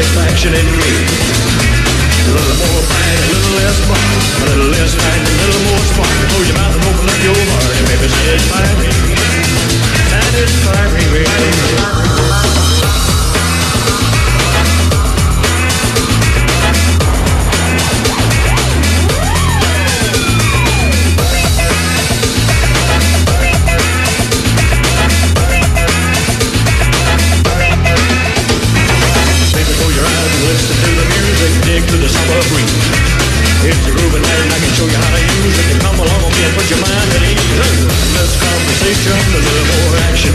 satisfaction in me. A little more fight, a little less spark. A little less fight, a little more spark. Close your mouth and open up your heart and maybe satisfy me. Satisfy me, baby. Dig to the summer breeze. It's a grooving night and I can show you how to use it. You come along and put your mind at ease. Less conversation, a little more action.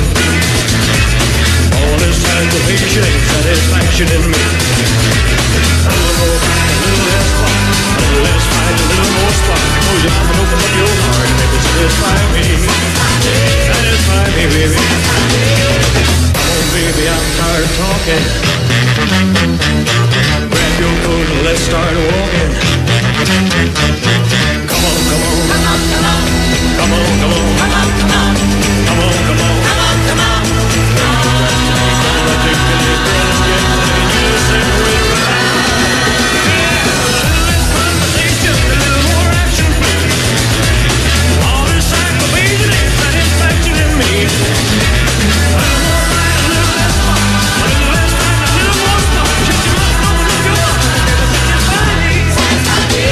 All this aggravation ain't satisfaction in me. A little more fight, a little less spark. A little less fight, a little more spark. Close your mouth and open up your heart and maybe satisfy me. Satisfy me, baby. Oh, baby, I'm tired of talking. Grab your coat and let's start walking. Come on, come on. Come on, come on. Come on, come on. Come on, come on. Come on, come on. Come on, come on. I think that the girls get money, you say we're right. Less conversation, a little more action. All this aggravation ain't satisfaction in me. A little more fight, a little less fun. A little less fight, a little more fun. Shut your mouth, open up your heart. Satisfy me. Satisfy me.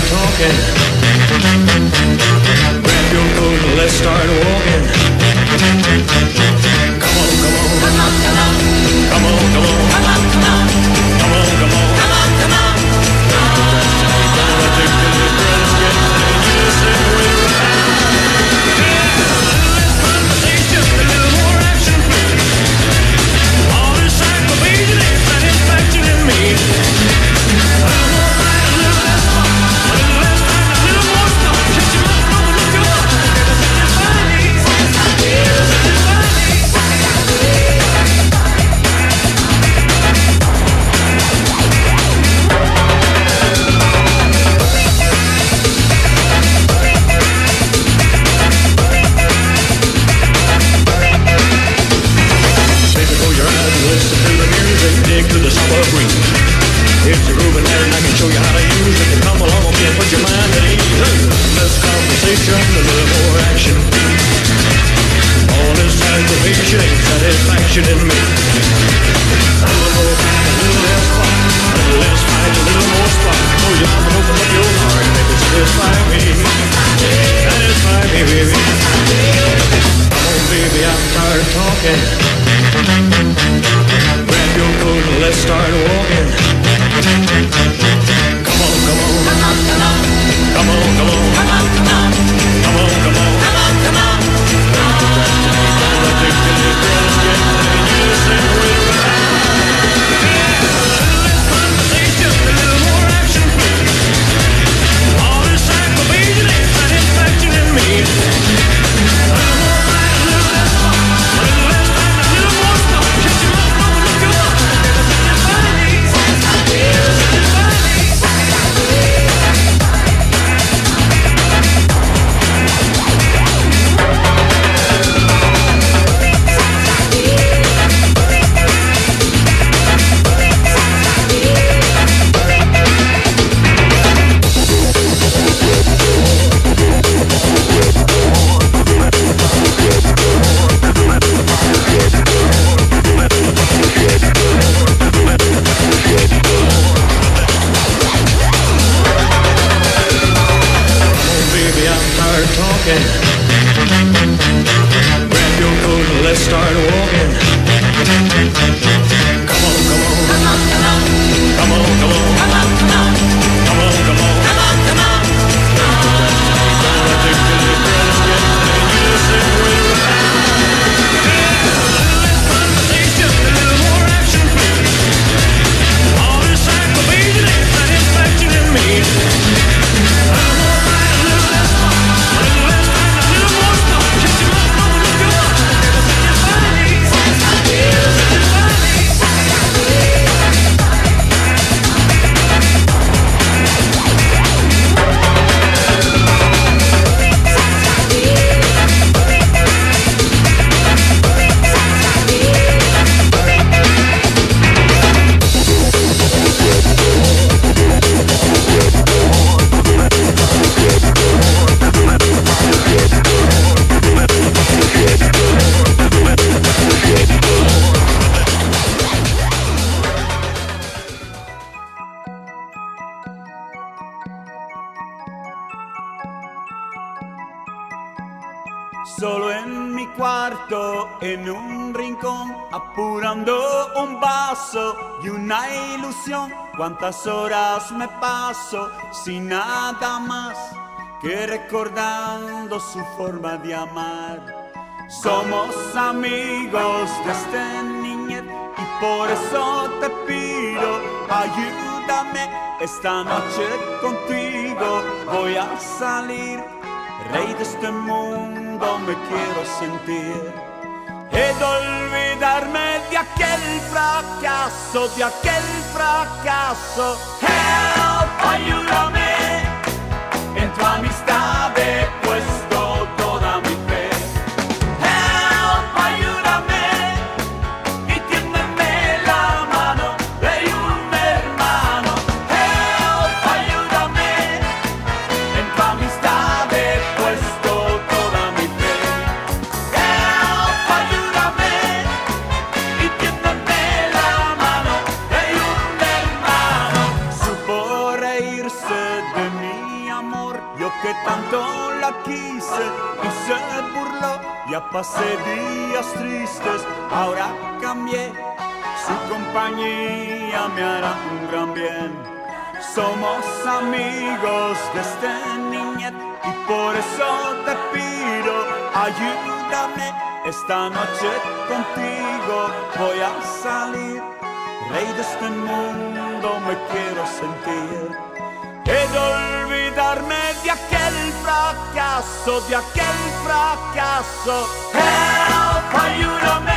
Talking. Grab your coat and let's start walking. Come on, come on. Come on, come on. Come on, come on. Come on, come on. Come on, come on. Come on, come on. I think that the girls get money, you say we're right. Less conversation, a little more action. All this aggravation ain't satisfaction in me. A little more fight, a little less fun. A little less time, a little more stuff. Shut your mouth, open up your heart. Satisfy me. Satisfy me. Satisfy me. Baby, close your eyes and listen to the music. Dig to the summer breeze. It's a grooving night and I can show you how to use it. Come along and put your mind at ease. Less conversation, a little more action. All this aggravation ain't satisfaction in me. A little more fight, a little less spark. A little less fight, a little more spark. Close your mouth and open up your heart and maybe satisfy me. Satisfy me, baby. Oh, baby, I'm tired of talking. Grab your coat and let's start walking. Come on, come on. Come on, come on. Come on, come on. Come on, come on. Come on, come on. Come on, come on. I think that the girls get money, you say we're right. Less conversation, a little more action. All this aggravation ain't satisfaction in me. A little more fight, a little less fun. A little less time, a little more stuff. Shut your mouth, open up your heart. Satisfy me. Satisfy me. Satisfy me. Talking. Grab your coat and let's start walking. Come on, come on. Come on, come on. Come on, come on. Come on, come on. Come on, come on. Come on, come on. I think that the girls get money, you say we're right. Solo en mi cuarto, en un rincón, apurando un vaso y una ilusión. Cuántas horas me paso sin nada más que recordando su forma de amar. Somos amigos desde niñez y por eso te pido, ayúdame esta noche contigo. Voy a salir, rey de este mundo me quiero sentir. He de olvidarme de aquel fracaso, de aquel fracaso. Help, ayúdame, en tu amistad he puesto toda mi fe. Help, ayúdame, y tiéndeme la mano de un hermano. Help, ayúdame, en tu amistad he puesto toda mi fe. Help, ayúdame, y tiéndeme la mano de un hermano. Supo reírse de mi amor, yo que tanto la quise, y se burló. Ya pasé días tristes, ahora cambié, su compañía me hará un gran bien. Somos amigos desde niñez y por eso te pido, ayúdame esta noche contigo. Voy a salir, rey de este mundo me quiero sentir. He de olvidarme de aquel fracaso, de aquel fracaso. Help, ayúdame.